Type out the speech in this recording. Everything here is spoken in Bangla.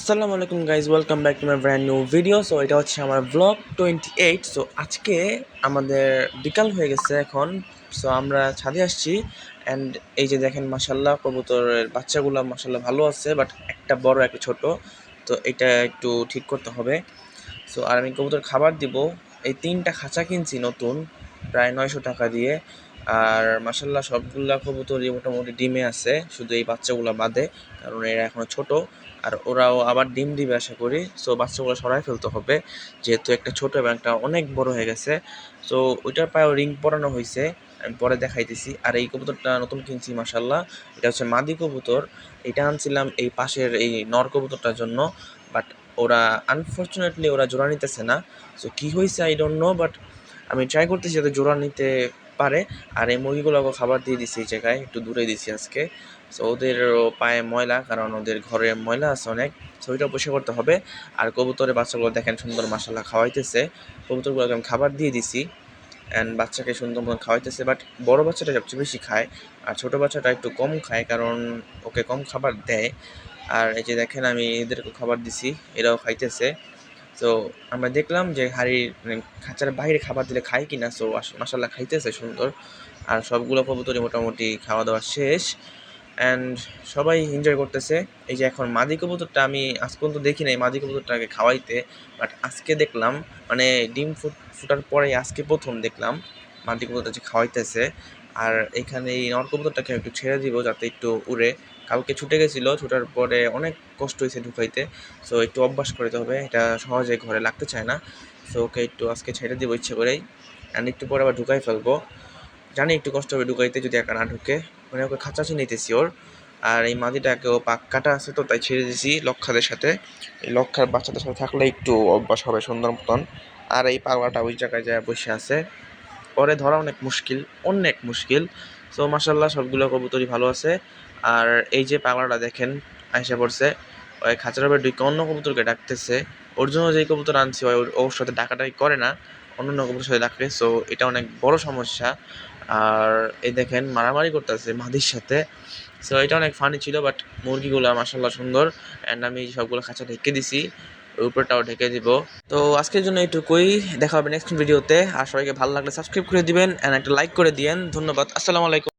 আসসালামু আলাইকুম guys, welcome back to my brand new video. So এটা হচ্ছে আমার ব্লগ 28। সো আজকে আমাদের বিকাল হয়ে গেছে এখন। সো আমরা ছাদে আসছি অ্যান্ড এই যে দেখেন মাশাল্লাহ কবুতরের বাচ্চাগুলো মাশাল্লাহ ভালো আছে, বাট একটা বড় একটা ছোট, তো এটা একটু ঠিক করতে হবে। সো আর আমি কবুতর খাবার দিব। এই 3টা খাঁচা কিনছি নতুন, প্রায় 900 টাকা দিয়ে। আর মাশাল্লাহ সবগুলা কবুতরই মোটামুটি ডিমে আছে, শুধু এই বাচ্চাগুলো বাদে, কারণ এরা এখনও ছোট। আর ওরাও আবার ডিম দিবে আশা করি। সো বাচ্চাগুলো সরাই ফেলতে হবে, যেহেতু একটা ছোট এবং একটা অনেক বড় হয়ে গেছে। সো ওইটার পায়েও রিং পরানো হয়েছে, আমি পরে দেখাইতেছি। আর এই কবুতরটা নতুন কিনছি মাশাল্লাহ, এটা হচ্ছে মাদি কবুতর। এটা আনছিলাম এই পাশের এই নর কবুতরটার জন্য, বাট ওরা আনফর্চুনেটলি ওরা জোড়া নিতেছে না। সো কী হয়েছে আই ডোন্ট নো, বাট আমি ট্রাই করতেছি যাতে জোড়া নিতে পারে। আর এই মুরগিগুলোকে খাবার দিয়ে দিছি এই জায়গায়, একটু দূরে দিছি আজকে। সো ওদেরও পায়ে ময়লা, কারণ ওদের ঘরে ময়লা আছে অনেক, সো ওইটা পরিষ্কার করতে হবে। আর কবুতরের বাচ্চাগুলো দেখেন সুন্দর মাশাল্লাহ খাওয়াইতেছে। কবুতরগুলোকে আমি খাবার দিয়ে দিছি অ্যান্ড বাচ্চাকে সুন্দর মতো খাওয়াইতেছে, বাট বড় বাচ্চাটা সবচেয়ে বেশি খায় আর ছোটো বাচ্চাটা একটু কম খায়, কারণ ওকে কম খাবার দেয়। আর এই যে দেখেন আমি এদেরকে খাবার দিছি, এরাও খাইতেছে। সো আমরা দেখলাম যে হাঁড়ির মানে খাঁচার বাইরে খাবার দিলে খায় কি না। সো মাশাল্লাহ খাইতেছে সুন্দর। আর সবগুলো কবুতরই মোটামুটি খাওয়া দাওয়া শেষ অ্যান্ড সবাই এনজয় করতেছে। এই যে এখন মাদি কবুতরটা আমি আজ পর্যন্ত দেখি নাই মাদি কবুতরটাকে খাওয়াইতে, বাট আজকে দেখলাম, মানে ডিম ফুটার পরে আজকে প্রথম দেখলাম মাদি কবুতরটা যে খাওয়াইতেছে। আর এখানে এই নর কবুতরটাকে একটু ছেড়ে দিব যাতে একটু উড়ে। কালকে ছুটে গেছিলো, ছুটার পরে অনেক কষ্ট হয়েছে ঢুকাইতে। সো একটু অভ্যাস করতে হবে, এটা সহজে ঘরে লাগতে চায় না। সো ওকে একটু আজকে ছেড়ে দিব ইচ্ছে করেই, অ্যান্ড একটু পরে আবার ঢুকাই ফেলবো। জানি একটু কষ্ট হবে ঢুকাইতে যদি একা না ঢুকে, মানে ওকে খাঁচাচি নিতেছি ওর। আর এই মাদিটাকেও পাক কাটা আছে, তো তাই ছেড়ে দিয়েছি লক্ষাদের সাথে। এই লক্ষার বাচ্চাদের সাথে থাকলে একটু অভ্যাস হবে সুন্দর মতন। আর এই পাগলাটা ওই জায়গায় যায় বসে আছে, পরে ধরা অনেক মুশকিল, অনেক মুশকিল। সো মাসাল্লাহ সবগুলো কবুতরই ভালো আছে। আর এই যে পাগলাটা দেখেন আইসা পড়ছে, ওই খাঁচার উপরে ঢুকে অন্য কবুতরকে ডাকতেছে। ওর জন্য যেই কবুতর আনছি ওর সাথে ডাকাডাকি করে না, অন্য কবুতরের সাথে ডাকে। সো এটা অনেক বড় সমস্যা। আর এই দেখেন মারামারি করতেছে মাদির সাথে। সো এটা অনেক ফানি ছিল, বাট মুরগিগুলো মাসাল্লাহ সুন্দর। অ্যান্ড আমি সবগুলো খাঁচা ঢেকে দিছি, উপরটাও ঢেকে দিব। তো আজকের জন্য এইটুকুই, দেখা হবে নেক্সট ভিডিওতে। আর সবাইকে ভালো লাগলে সাবস্ক্রাইব করে দিবেন অ্যান্ড একটা লাইক করে দিয়েন। ধন্যবাদ, আসসালামু আলাইকুম।